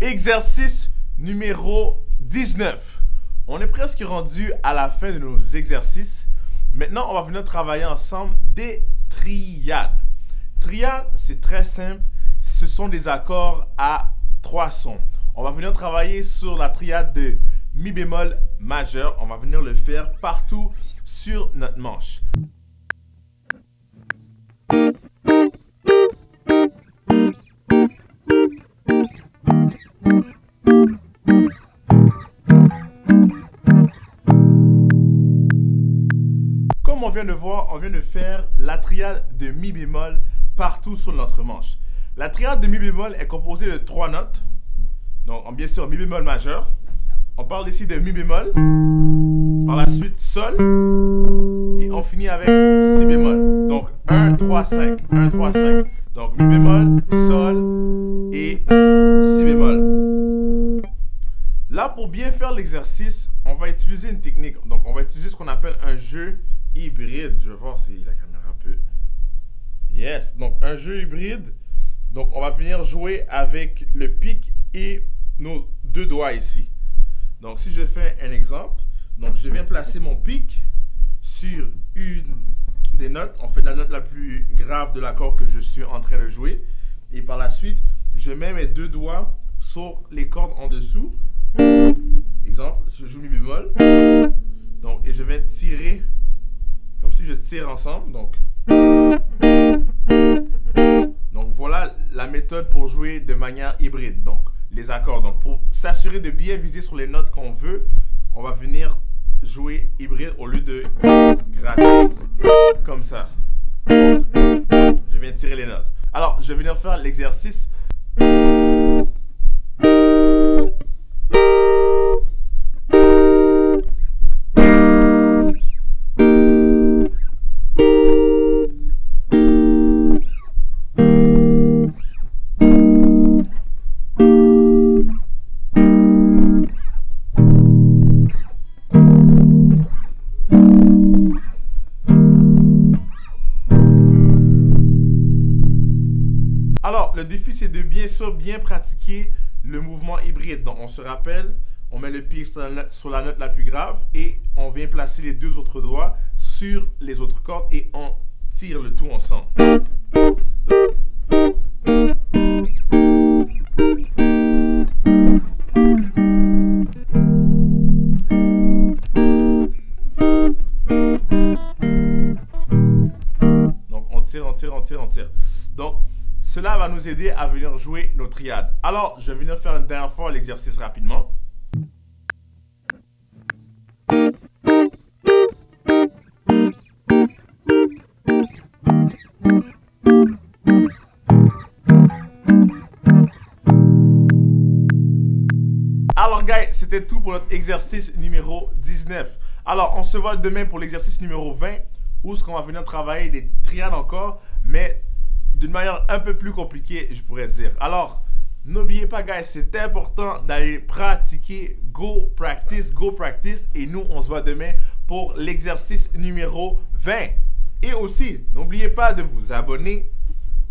Exercice numéro 19. On est presque rendu à la fin de nos exercices. Maintenant, on va venir travailler ensemble des triades. Triades, c'est très simple. Ce sont des accords à 3 sons. On va venir travailler sur la triade de mi bémol majeur. On va venir le faire partout sur notre manche. Comme on vient de voir, on vient de faire la triade de mi bémol partout sur notre manche. La triade de mi bémol est composée de 3 notes. Donc, bien sûr, mi bémol majeur. On parle ici de mi bémol. Par la suite, sol. Et on finit avec si bémol. Donc, 1, 3, 5. 1, 3, 5. Donc, mi bémol, sol et si bémol. Là, pour bien faire l'exercice, on va utiliser une technique. Donc, on va utiliser ce qu'on appelle un jeu hybride. Je vais voir si la caméra peut... Yes. Donc, un jeu hybride. Donc, on va venir jouer avec le pic et nos 2 doigts ici. Donc, si je fais un exemple, donc je viens placer mon pic sur une des notes. On fait la note la plus grave de l'accord que je suis en train de jouer. Et par la suite, je mets mes 2 doigts sur les cordes en dessous. Exemple, je joue mi bémol. Donc, et je vais tirer comme si je tire ensemble. Donc voilà la méthode pour jouer de manière hybride. Donc, les accords. Donc, pour s'assurer de bien viser sur les notes qu'on veut, on va venir jouer hybride au lieu de gratter comme ça. Je viens tirer les notes. Alors, je vais venir faire l'exercice. Alors, le défi, c'est de bien pratiquer le mouvement hybride. Donc, on se rappelle, on met le pied sur la note la plus grave et on vient placer les 2 autres doigts sur les autres cordes et on tire le tout ensemble. Donc, on tire. Donc, cela va nous aider à venir jouer nos triades. Alors, je vais venir faire une dernière fois l'exercice rapidement. Alors, guys, c'était tout pour notre exercice numéro 19. Alors, on se voit demain pour l'exercice numéro 20, où ce qu'on va venir travailler des triades encore, mais d'une manière un peu plus compliquée, je pourrais dire. Alors, n'oubliez pas, guys, c'est important d'aller pratiquer. Go practice. Et nous, on se voit demain pour l'exercice numéro 20. Et aussi, n'oubliez pas de vous abonner,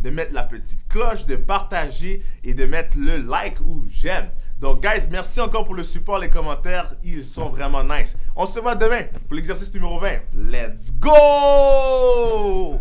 de mettre la petite cloche, de partager et de mettre le like ou j'aime. Donc, guys, merci encore pour le support, les commentaires. Ils sont vraiment nice. On se voit demain pour l'exercice numéro 20. Let's go!